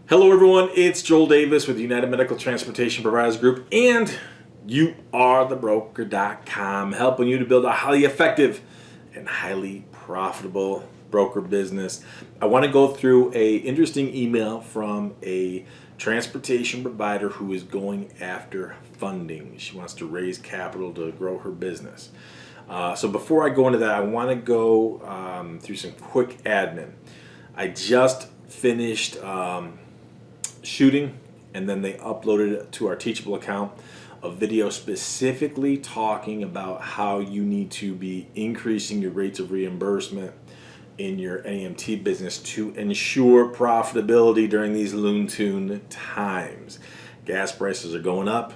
Hello everyone, it's Joel Davis with United Medical Transportation Providers Group and YouAreTheBroker.com, helping you to build a highly effective and highly profitable broker business. I want to go through a interesting email from a transportation provider who is going after funding. She wants to raise capital to grow her business. So before I go into that, I want to go through some quick admin. I just finished shooting, and then they uploaded it to our Teachable account, a video specifically talking about how you need to be increasing your rates of reimbursement in your NEMT business to ensure profitability during these Looney Tune times. Gas prices are going up.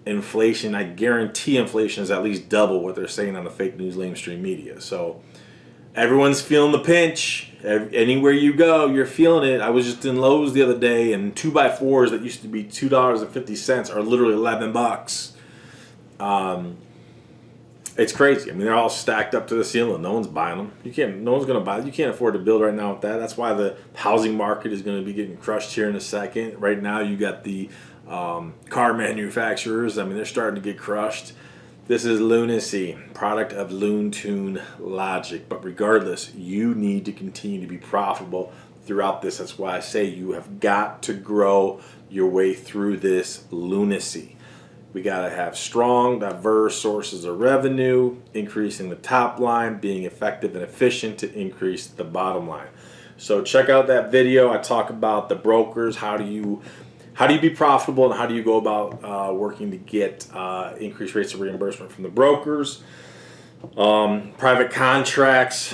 Inflation, I guarantee inflation is at least double what they're saying on the fake news lamestream media. So everyone's feeling the pinch. Anywhere you go, you're feeling it. I was just in Lowe's the other day, and 2x4s that used to be $2.50 are literally $11. It's crazy. I mean, they're all stacked up to the ceiling. No one's buying them. No one's going to buy them. You can't afford to build right now with that. That's why the housing market is going to be getting crushed here in a second. Right now, you got the car manufacturers. I mean, they're starting to get crushed. This is lunacy, product of Looney Tune logic. But regardless, you need to continue to be profitable throughout this. That's why I say you have got to grow your way through this lunacy. We got to have strong, diverse sources of revenue, increasing the top line, being effective and efficient to increase the bottom line. So check out that video. I talk about the brokers. How do you be profitable, and how do you go about working to get increased rates of reimbursement from the brokers, private contracts,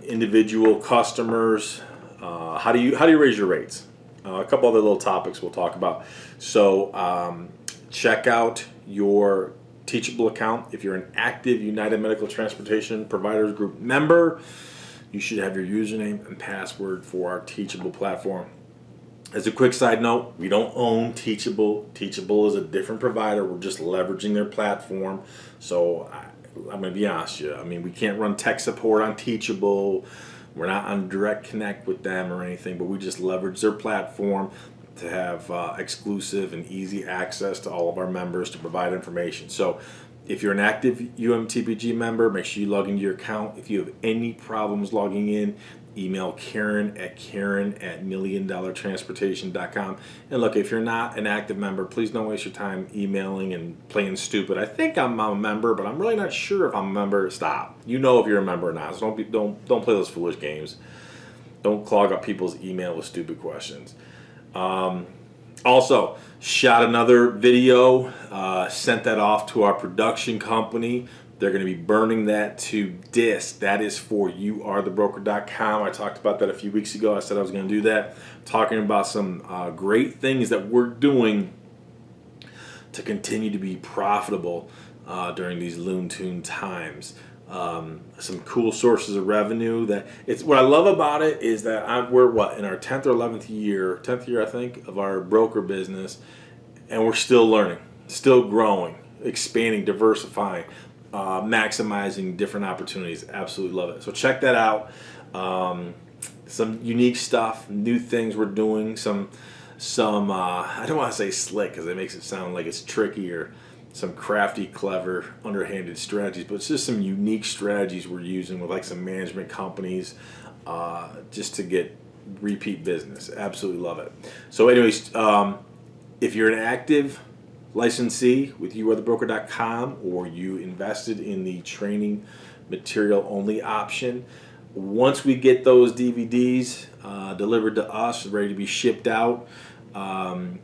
individual customers, how do you raise your rates? A couple other little topics we'll talk about. So check out your Teachable account. If you're an active United Medical Transportation Providers Group member, you should have your username and password for our Teachable platform. As a quick side note, we don't own Teachable. Teachable is a different provider. We're just leveraging their platform. So I'm going to be honest with you. I mean, we can't run tech support on Teachable. We're not on direct connect with them or anything, but we just leverage their platform to have exclusive and easy access to all of our members to provide information. So if you're an active UMTPG member, make sure you log into your account. If you have any problems logging in, email Karen at milliondollartransportation.com. And look, if you're not an active member, please don't waste your time emailing and playing stupid. I think I'm a member, but I'm really not sure if I'm a member. Stop. You know if you're a member or not. So don't play those foolish games. Don't clog up people's email with stupid questions. Also, shot another video, sent that off to our production company. They're going to be burning that to disk. That is for YouAreTheBroker.com. I talked about that a few weeks ago. I said I was going to do that. Talking about some great things that we're doing to continue to be profitable during these Looney Tune times. Some cool sources of revenue. What I love about it is that we're in our 10th or 11th year, 10th year I think, of our broker business, and we're still learning, still growing, expanding, diversifying, maximizing different opportunities. Absolutely love it. So check that out. Some unique stuff, new things we're doing. Some I don't want to say slick because it makes it sound like it's tricky, or some crafty, clever, underhanded strategies, but it's just some unique strategies we're using with like some management companies just to get repeat business. Absolutely love it. So anyways, if you're an active licensee with YouAreTheBroker.com, or you invested in the training material only option, once we get those DVDs delivered to us, ready to be shipped out, I'll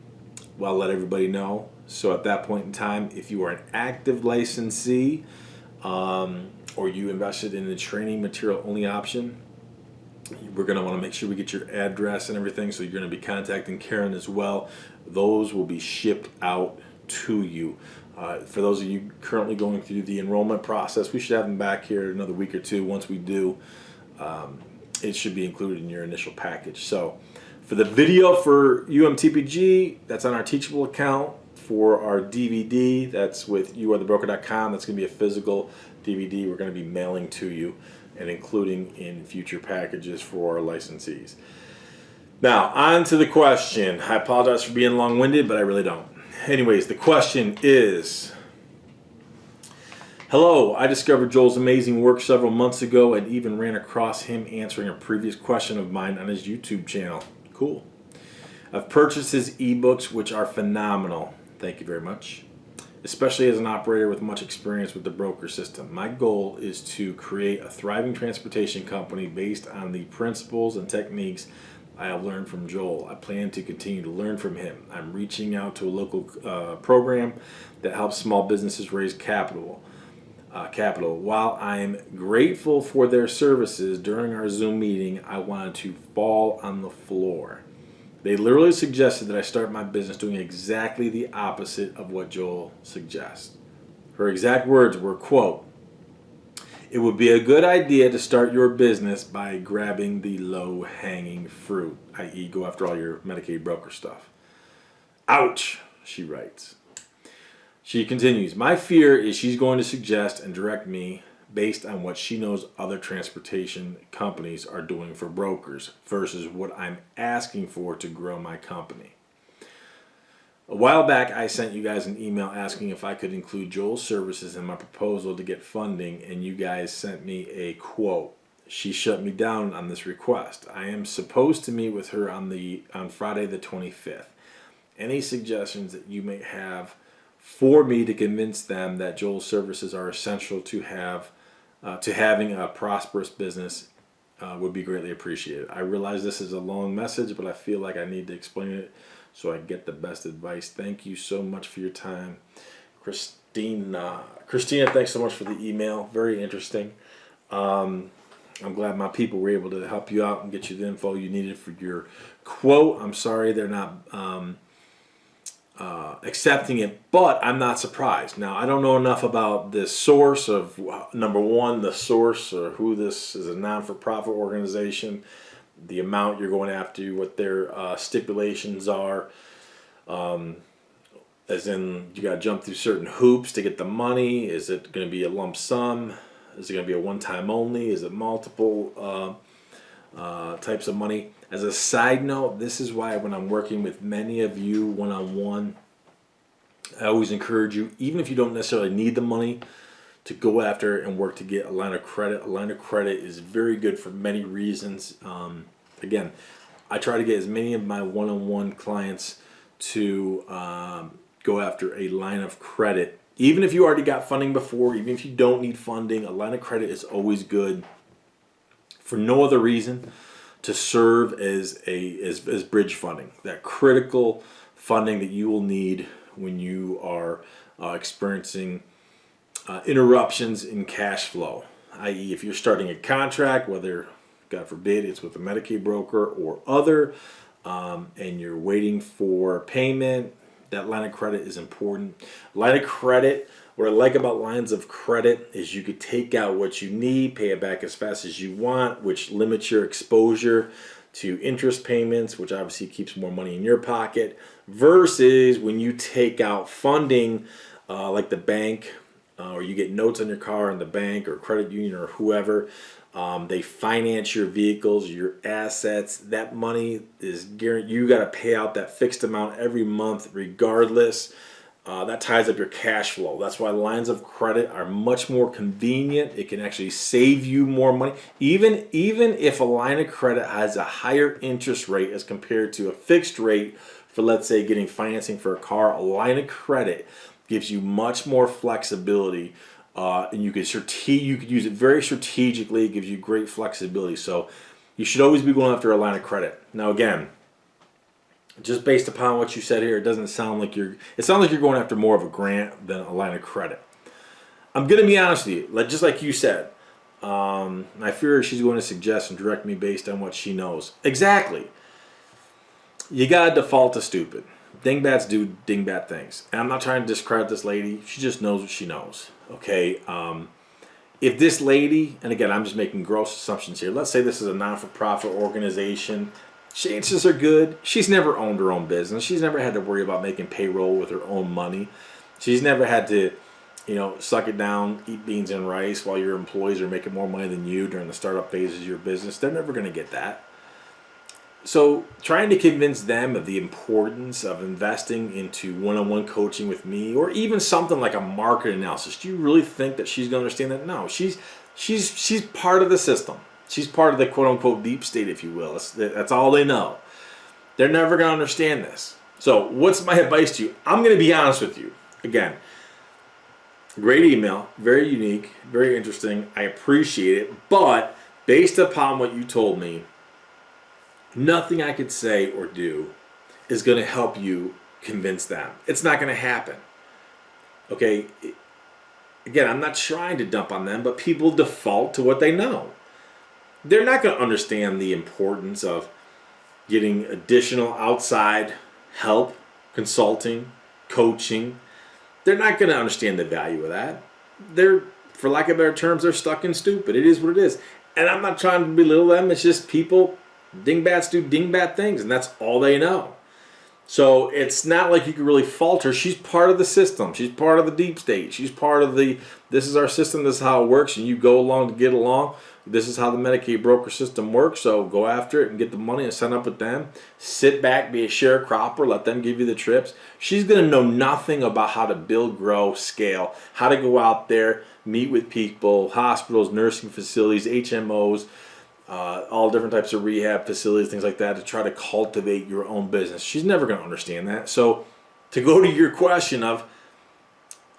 let everybody know. So at that point in time, if you are an active licensee or you invested in the training material only option, we're going to want to make sure we get your address and everything. So you're going to be contacting Karen as well. Those will be shipped out to you. For those of you currently going through the enrollment process, we should have them back here in another week or two. Once we do, it should be included in your initial package. So for the video for UMTPG, that's on our Teachable account. For our DVD, that's with YouAreTheBroker.com. That's going to be a physical DVD we're going to be mailing to you and including in future packages for our licensees. Now, on to the question. I apologize for being long-winded, but I really don't. Anyways, the question is, hello, I discovered Joel's amazing work several months ago and even ran across him answering a previous question of mine on his YouTube channel. Cool. I've purchased his ebooks, which are phenomenal. Thank you very much. Especially as an operator with much experience with the broker system. My goal is to create a thriving transportation company based on the principles and techniques I have learned from Joel. I plan to continue to learn from him. I'm reaching out to a local program that helps small businesses raise capital. While I'm grateful for their services, during our Zoom meeting, I wanted to fall on the floor. They literally suggested that I start my business doing exactly the opposite of what Joel suggests. Her exact words were, quote, "It would be a good idea to start your business by grabbing the low-hanging fruit," i.e. go after all your Medicaid broker stuff. Ouch, she writes. She continues, "My fear is she's going to suggest and direct me based on what she knows other transportation companies are doing for brokers versus what I'm asking for to grow my company. A while back, I sent you guys an email asking if I could include Joel's services in my proposal to get funding, and you guys sent me a quote. She shut me down on this request. I am supposed to meet with her on Friday the 25th. Any suggestions that you may have for me to convince them that Joel's services are essential to having a prosperous business would be greatly appreciated. I realize this is a long message, but I feel like I need to explain it so I get the best advice. Thank you so much for your time, Christina. Christina, thanks so much for the email. Very interesting. I'm glad my people were able to help you out and get you the info you needed for your quote. I'm sorry they're not accepting it, but I'm not surprised. Now, I don't know enough about the source of, number one, the source or who this is, a non-for-profit organization, the amount you're going after, what their stipulations are, as in you got to jump through certain hoops to get the money. Is it going to be a lump sum? Is it going to be a one-time only? Is it multiple types of money? As a side note, this is why when I'm working with many of you one-on-one, I always encourage you, even if you don't necessarily need the money, to go after and work to get a line of credit. A line of credit is very good for many reasons. Again, I try to get as many of my one-on-one clients to go after a line of credit. Even if you already got funding before, even if you don't need funding, a line of credit is always good for no other reason to serve as bridge funding, that critical funding that you will need when you are experiencing interruptions in cash flow, i.e. if you're starting a contract, whether, God forbid, it's with a Medicaid broker or other, and you're waiting for payment, that line of credit is important. Line of credit, what I like about lines of credit is you could take out what you need, pay it back as fast as you want, which limits your exposure to interest payments, which obviously keeps more money in your pocket, versus when you take out funding like the bank, or you get notes on your car in the bank or credit union or whoever. They finance your vehicles, your assets. That money is guaranteed. You got to pay out that fixed amount every month regardless. That ties up your cash flow. That's why lines of credit are much more convenient. It can actually save you more money. Even if a line of credit has a higher interest rate as compared to a fixed rate for, let's say, getting financing for a car, a line of credit gives you much more flexibility. And you could use it very strategically. It gives you great flexibility. So you should always be going after a line of credit. Now, again, just based upon what you said here, it doesn't sound like it sounds like you're going after more of a grant than a line of credit. I'm going to be honest with you, just like you said. I fear she's going to suggest and direct me based on what she knows. Exactly. You got to default to stupid. Dingbats do dingbat things. And I'm not trying to discredit this lady. She just knows what she knows. Okay. If this lady, and again, I'm just making gross assumptions here. Let's say this is a non-for-profit organization. Chances are good. She's never owned her own business. She's never had to worry about making payroll with her own money. She's never had to, suck it down, eat beans and rice while your employees are making more money than you during the startup phases of your business. They're never going to get that. So trying to convince them of the importance of investing into one-on-one coaching with me, or even something like a market analysis. Do you really think that she's going to understand that? No, she's part of the system. She's part of the quote-unquote deep state, if you will. That's all they know. They're never going to understand this. So what's my advice to you? I'm going to be honest with you. Again, great email, very unique, very interesting. I appreciate it. But based upon what you told me, nothing I could say or do is going to help you convince them. It's not going to happen. Okay? Again, I'm not trying to dump on them, but people default to what they know. They're not going to understand the importance of getting additional outside help, consulting, coaching. They're not going to understand the value of that. They're, for lack of better terms, they're stuck in stupid. It is what it is. And I'm not trying to belittle them. It's just people, dingbats do dingbat things, and that's all they know. So it's not like you can really fault her. She's part of the system. She's part of the deep state. She's part of this is our system, this is how it works, and you go along to get along. This is how the Medicaid broker system works, so go after it and get the money and sign up with them. Sit back, be a sharecropper, let them give you the trips. She's going to know nothing about how to build, grow, scale, how to go out there, meet with people, hospitals, nursing facilities, HMOs, all different types of rehab facilities, things like that, to try to cultivate your own business. She's never going to understand that. So to go to your question of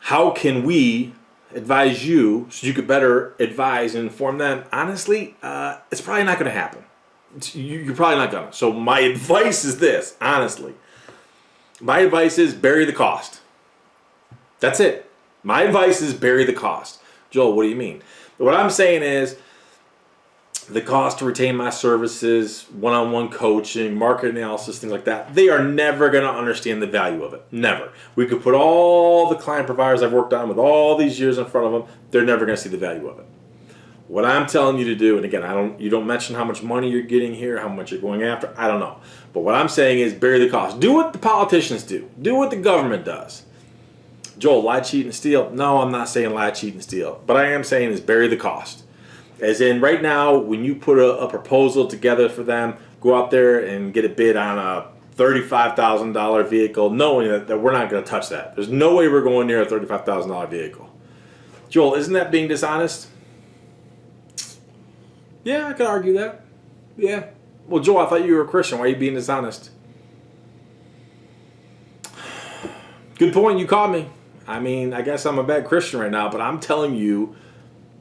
how can we advise you so you could better advise and inform them, honestly, it's probably not going to happen. You're probably not going to. So my advice is this, honestly. My advice is bury the cost. That's it. My advice is bury the cost. Joel, what do you mean? What I'm saying is the cost to retain my services, one-on-one coaching, market analysis, things like that, they are never going to understand the value of it. Never. We could put all the client providers I've worked on with all these years in front of them, they're never going to see the value of it. What I'm telling you to do, and again, you don't mention how much money you're getting here, how much you're going after, I don't know. But what I'm saying is bury the cost. Do what the politicians do. Do what the government does. Joel, lie, cheat, and steal? No, I'm not saying lie, cheat, and steal. But I am saying is bury the cost. As in, right now, when you put a proposal together for them, go out there and get a bid on a $35,000 vehicle, knowing that we're not going to touch that. There's no way we're going near a $35,000 vehicle. Joel, isn't that being dishonest? Yeah, I could argue that. Yeah. Well, Joel, I thought you were a Christian. Why are you being dishonest? Good point. You caught me. I mean, I guess I'm a bad Christian right now, but I'm telling you,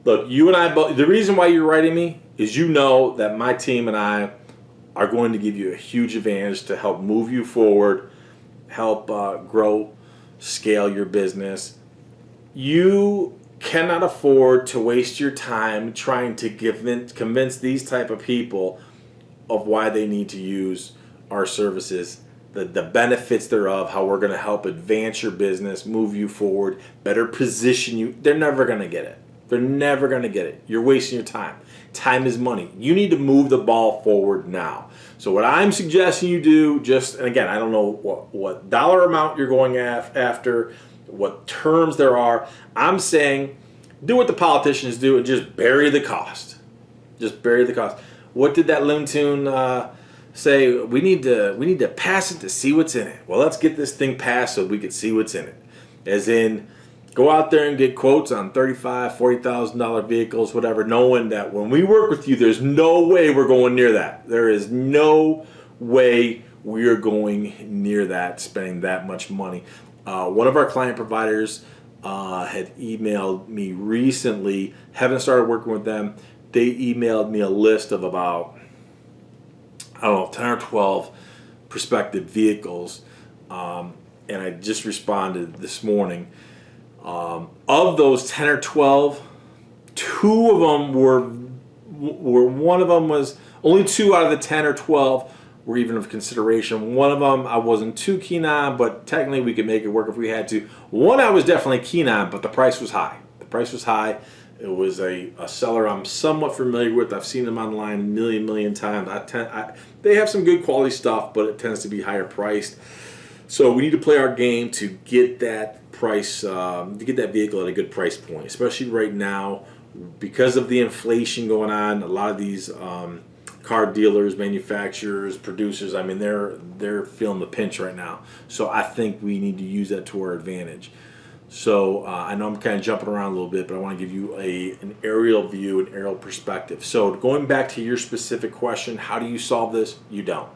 look, you and I both, the reason why you're writing me is you know that my team and I are going to give you a huge advantage to help move you forward, help grow, scale your business. You cannot afford to waste your time trying to convince these type of people of why they need to use our services, the benefits thereof, how we're going to help advance your business, move you forward, better position you. They're never going to get it. They're never going to get it. You're wasting your time. Time is money. You need to move the ball forward now. So what I'm suggesting you do, and again, I don't know what dollar amount you're going after, what terms there are. I'm saying do what the politicians do and just bury the cost. Just bury the cost. What did that Looney Tune say? We need to pass it to see what's in it. Well, let's get this thing passed so we can see what's in it. As in, go out there and get quotes on $35,000, $40,000 vehicles, whatever, knowing that when we work with you, there's no way we're going near that. There is no way we are going near that, spending that much money. One of our client providers had emailed me recently, haven't started working with them. They emailed me a list of about, 10 or 12 prospective vehicles, and I just responded this morning. Of those 10 or 12, two of them were one of them was, only 2 out of the 10 or 12 were even of consideration. One of them I wasn't too keen on, but technically we could make it work if we had to. One I was definitely keen on, but the price was high. The price was high. It was a seller I'm somewhat familiar with. I've seen them online a million times. They have some good quality stuff, but it tends to be higher priced. So we need to play our game to get that price, to get that vehicle at a good price point, especially right now because of the inflation going on. A lot of these car dealers, manufacturers, producers. I mean, they're feeling the pinch right now. So I think we need to use that to our advantage. So I know I'm kind of jumping around a little bit, but I want to give you an aerial view, an aerial perspective. So going back to your specific question, how do you solve this? You don't.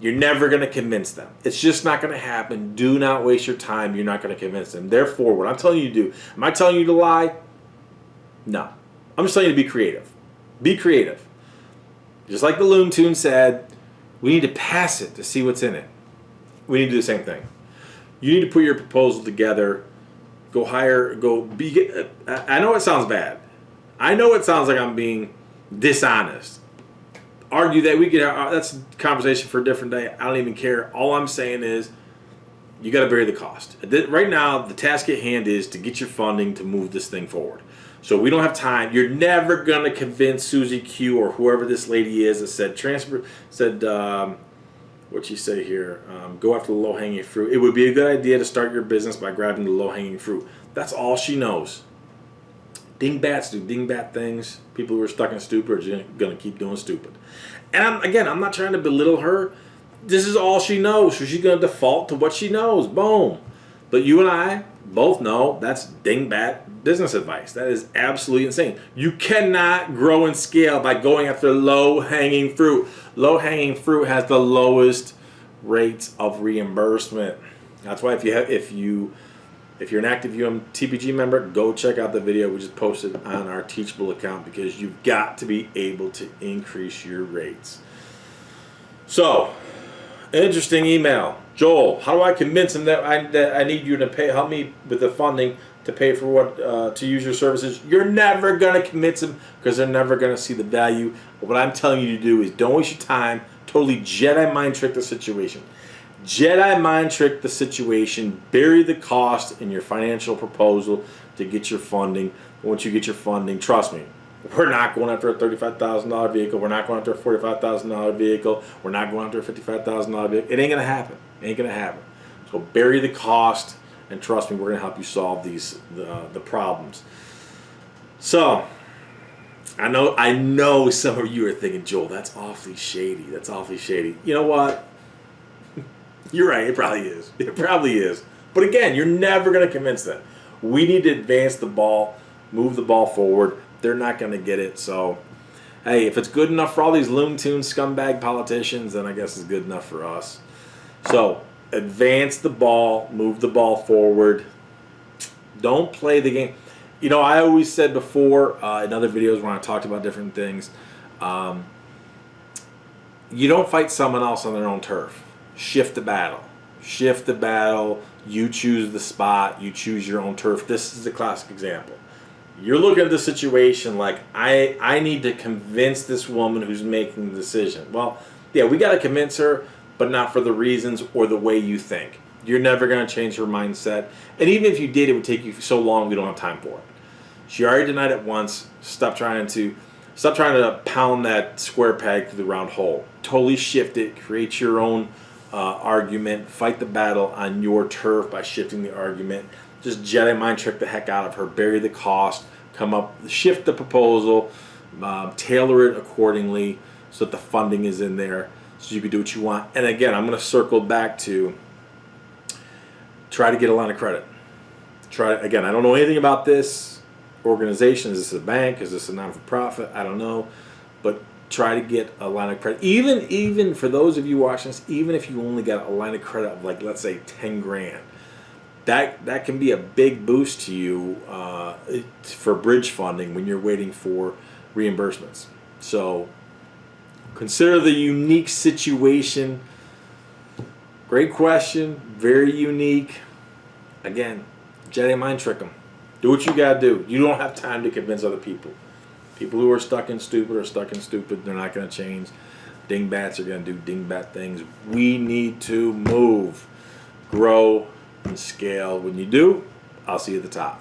You're never going to convince them. It's just not going to happen. Do not waste your time. You're not going to convince them. Therefore, what I'm telling you to do, am I telling you to lie? No. I'm just telling you to be creative. Be creative. Just like the Looney Tune said, we need to pass it to see what's in it. We need to do the same thing. You need to put your proposal together. Go hire, I know it sounds bad. I know it sounds like I'm being dishonest. Argue that we could, that's a conversation for a different day. I don't even care. All I'm saying is you got to bury the cost. Right now, the task at hand is to get your funding to move this thing forward. So we don't have time. You're never going to convince Susie Q or whoever this lady is that said, what'd she say here? Go after the low-hanging fruit. It would be a good idea to start your business by grabbing the low-hanging fruit. That's all she knows. Dingbats do dingbat things. People who are stuck in stupor are going to keep doing stupid. And I'm not trying to belittle her. This is all she knows, so she's going to default to what she knows. Boom. But you and I both know that's dingbat business advice. That is absolutely insane. You cannot grow and scale by going after low-hanging fruit. Low-hanging fruit has the lowest rates of reimbursement. That's why if you're an active TPG member, go check out the video we just posted on our Teachable account, because you've got to be able to increase your rates. So, interesting email. Joel, how do I convince him that I need you to help me with the funding to pay for to use your services? You're never going to convince them, because they're never going to see the value. But what I'm telling you to do is don't waste your time. Totally Jedi mind trick the situation. Jedi mind trick the situation. Bury the cost in your financial proposal to get your funding. Once you get your funding, trust me, we're not going after a $35,000 vehicle. We're not going after a $45,000 vehicle. We're not going after a $55,000 vehicle. It ain't going to happen. It ain't going to happen. So bury the cost, and trust me, we're going to help you solve the problems. So I know some of you are thinking, Joel, that's awfully shady. That's awfully shady. You know what? You're right. It probably is. It probably is. But again, you're never going to convince them. We need to advance the ball, move the ball forward. They're not going to get it. So, hey, if it's good enough for all these Looney Tune scumbag politicians, then I guess it's good enough for us. So, advance the ball, move the ball forward. Don't play the game. You know, I always said before in other videos when I talked about different things, you don't fight someone else on their own turf. Shift the battle. Shift the battle. You choose the spot. You choose your own turf. This is the classic example. You're looking at the situation like, I need to convince this woman who's making the decision. Well, yeah, we got to convince her, but not for the reasons or the way you think. You're never going to change her mindset. And even if you did, it would take you so long we don't have time for it. She already denied it once. Stop trying to pound that square peg through the round hole. Totally shift it. Create your own argument. Fight the battle on your turf by shifting the argument. Just Jedi mind trick the heck out of her. Bury the cost. Shift the proposal. Tailor it accordingly so that the funding is in there so you can do what you want. And again, I'm going to circle back to try to get a line of credit. Again, I don't know anything about this organization. Is this a bank? Is this a non-for-profit? I don't know. But try to get a line of credit. Even for those of you watching this, even if you only got a line of credit of, like, let's say 10 grand, that can be a big boost to you for bridge funding when you're waiting for reimbursements. So consider the unique situation. Great question, very unique. Again, Jedi mind trick them. Do what you gotta do. You don't have time to convince other people. People who are stuck in stupid are stuck in stupid. They're not gonna change. Dingbats are gonna do dingbat things. We need to move, grow, and scale. When you do, I'll see you at the top.